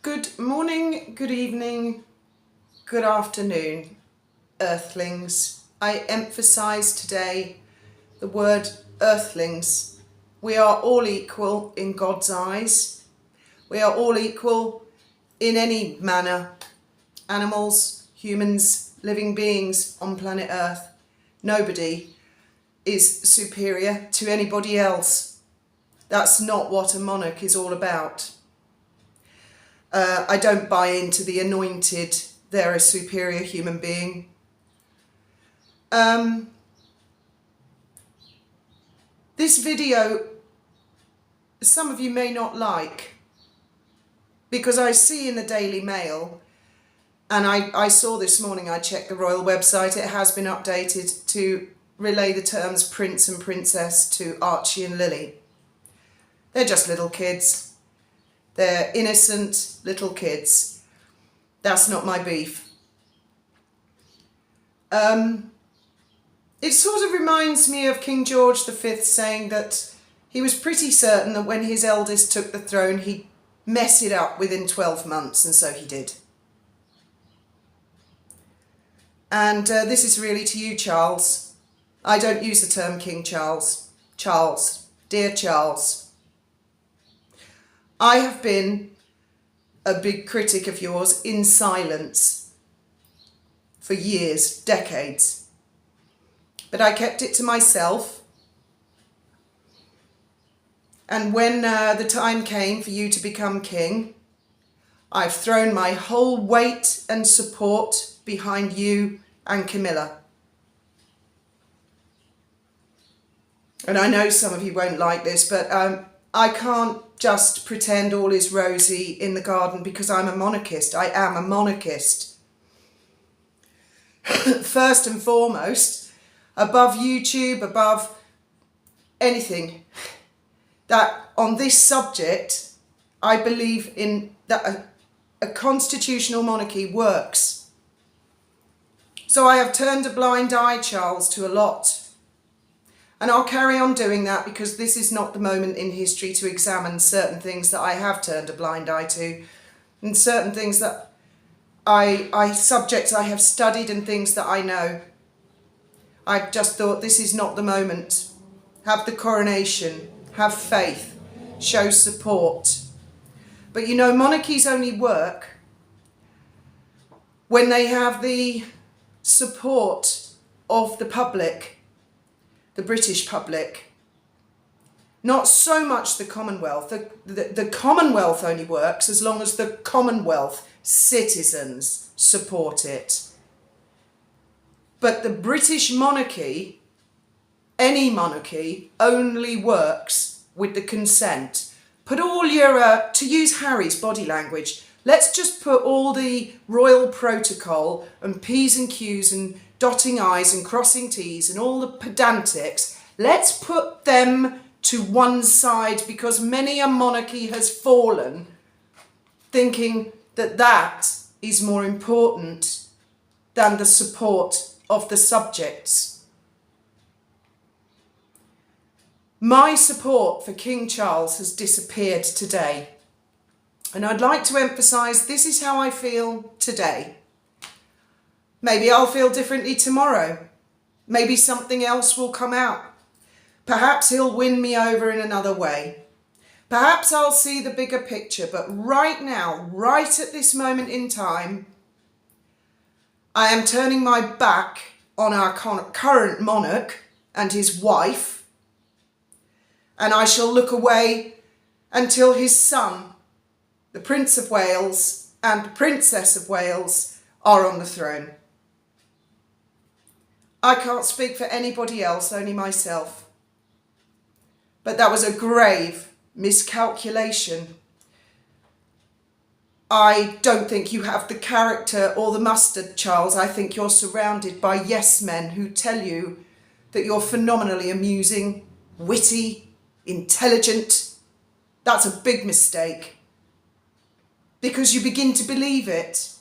Good morning, good evening, good afternoon, Earthlings. I emphasise today the word Earthlings. We are all equal in God's eyes. We are all equal in any manner. Animals, humans, living beings on planet Earth. Nobody is superior to anybody else. That's not what a monarch is all about. I don't buy into the anointed, they're a superior human being. This video, some of you may not like, because I see in the Daily Mail, and I saw this morning, I checked the royal website, it has been updated to relay the terms prince and princess to Archie and Lily. They're just little kids. They're innocent little kids. That's not my beef. It sort of reminds me of King George V saying that he was pretty certain that when his eldest took the throne, he'd mess it up within 12 months, and so he did. And this is really to you, Charles. I don't use the term King Charles. Charles, dear Charles. I have been a big critic of yours in silence for years, decades. But I kept it to myself. And when the time came for you to become king, I've thrown my whole weight and support behind you and Camilla. And I know some of you won't like this, but I can't just pretend all is rosy in the garden because I'm a monarchist. I am a monarchist. First and foremost, above YouTube, above anything, that on this subject, I believe in that a constitutional monarchy works. So I have turned a blind eye, Charles, to a lot. And I'll carry on doing that because this is not the moment in history to examine certain things that I have turned a blind eye to, and certain things that subjects I have studied and things that I know. I just thought this is not the moment. Have the coronation, have faith, show support. But you know, monarchies only work when they have the support of the public. The British public, not so much the Commonwealth. The Commonwealth only works as long as the Commonwealth citizens support it. But the British monarchy, any monarchy, only works with the consent. Put all your, to use Harry's body language, let's just put all the royal protocol and P's and Q's and dotting I's and crossing T's and all the pedantics, let's put them to one side because many a monarchy has fallen thinking that that is more important than the support of the subjects. My support for King Charles has disappeared today. And I'd like to emphasise this is how I feel today. Maybe I'll feel differently tomorrow. Maybe something else will come out. Perhaps he'll win me over in another way. Perhaps I'll see the bigger picture. But right now, right at this moment in time, I am turning my back on our current monarch and his wife. And I shall look away until his son, the Prince of Wales and the Princess of Wales, are on the throne. I can't speak for anybody else, only myself. But that was a grave miscalculation. I don't think you have the character or the mustard, Charles. I think you're surrounded by yes men who tell you that you're phenomenally amusing, witty, intelligent. That's a big mistake. Because you begin to believe it.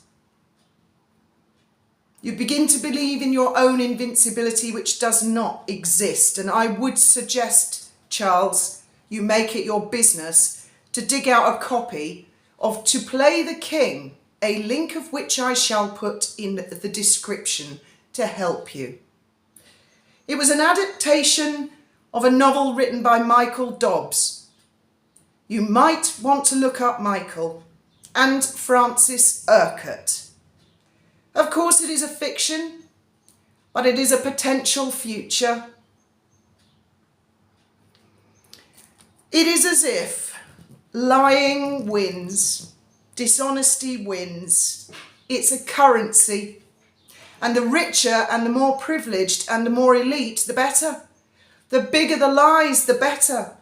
You begin to believe in your own invincibility, which does not exist. And I would suggest, Charles, you make it your business to dig out a copy of To Play the King, a link of which I shall put in the description to help you. It was an adaptation of a novel written by Michael Dobbs. You might want to look up Michael and Francis Urquhart. Of course, it is a fiction, but it is a potential future. It is as if lying wins, dishonesty wins. It's a currency. And the richer and the more privileged and the more elite, the better. The bigger the lies, the better.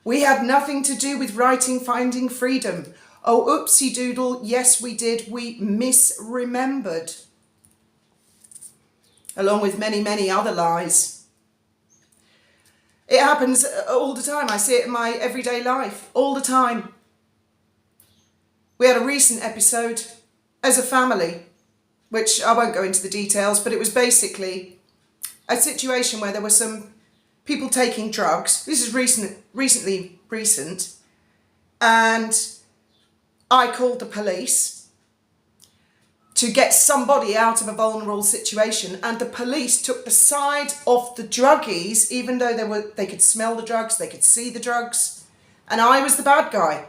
We had nothing to do with writing Finding Freedom. Oh, oopsie doodle, yes we did. We misremembered. Along with many, many other lies. It happens all the time. I see it in my everyday life, all the time. We had a recent episode as a family, which I won't go into the details, but it was basically a situation where there were some people taking drugs. This is recent, and I called the police to get somebody out of a vulnerable situation, and the police took the side of the druggies, even though they could smell the drugs, they could see the drugs, and I was the bad guy.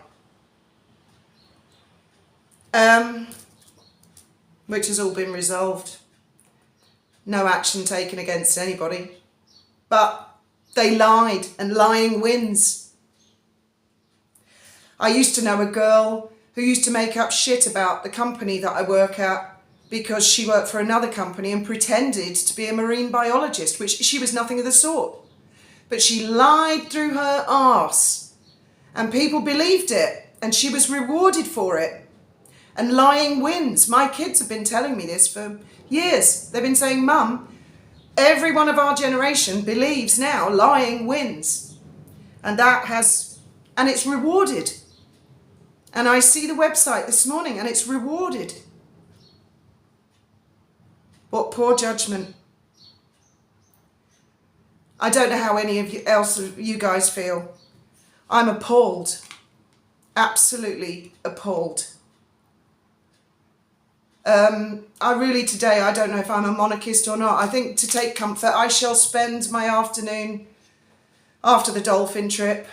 Which has all been resolved. No action taken against anybody. But they lied, and lying wins. I used to know a girl who used to make up shit about the company that I work at because she worked for another company and pretended to be a marine biologist, which she was nothing of the sort. But she lied through her arse, and people believed it, and she was rewarded for it. And lying wins. My kids have been telling me this for years. They've been saying, Mum, every one of our generation believes now lying wins. And it's rewarded. And I see the website this morning and it's rewarded. What poor judgment. I don't know how any of you guys feel. I'm appalled. Absolutely appalled. I don't know if I'm a monarchist or not. I think to take comfort, I shall spend my afternoon after the dolphin trip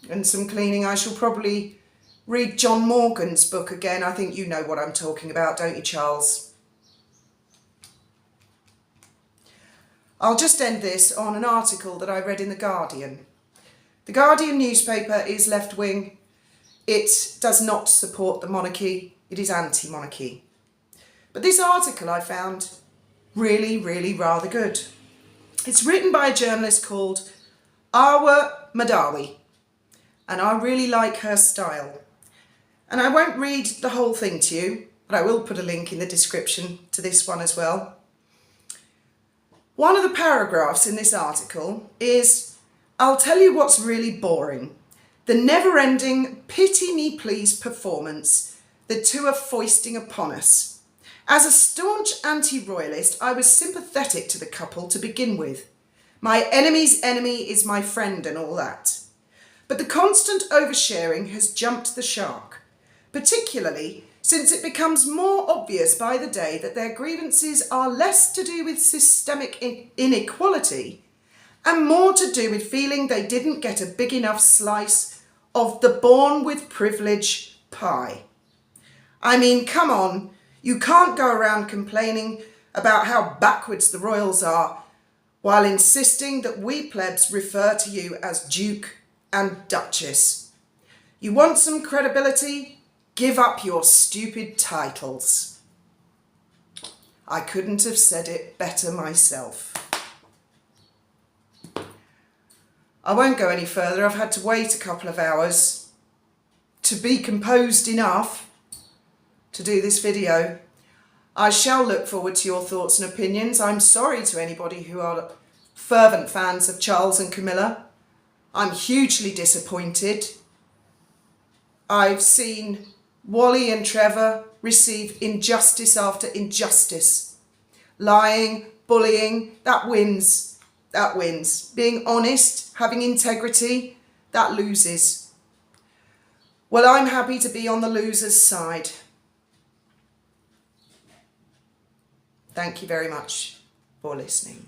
and some cleaning. I shall probably read John Morgan's book again. I think you know what I'm talking about, don't you, Charles? I'll just end this on an article that I read in The Guardian. The Guardian newspaper is left-wing. It does not support the monarchy. It is anti-monarchy. But this article I found really, really rather good. It's written by a journalist called Awa Madawi, and I really like her style. And I won't read the whole thing to you, but I will put a link in the description to this one as well. One of the paragraphs in this article is, I'll tell you what's really boring. The never-ending pity me please performance the two are foisting upon us. As a staunch anti-royalist, I was sympathetic to the couple to begin with. My enemy's enemy is my friend and all that. But the constant oversharing has jumped the shark, particularly since it becomes more obvious by the day that their grievances are less to do with systemic inequality and more to do with feeling they didn't get a big enough slice of the born with privilege pie. I mean, come on. You can't go around complaining about how backwards the royals are while insisting that we plebs refer to you as Duke and Duchess. You want some credibility? Give up your stupid titles. I couldn't have said it better myself. I won't go any further. I've had to wait a couple of hours to be composed enough to do this video. I shall look forward to your thoughts and opinions. I'm sorry to anybody who are fervent fans of Charles and Camilla. I'm hugely disappointed. I've seen Wally and Trevor receive injustice after injustice. Lying, bullying, that wins. That wins. Being honest, having integrity, that loses. Well, I'm happy to be on the loser's side. Thank you very much for listening.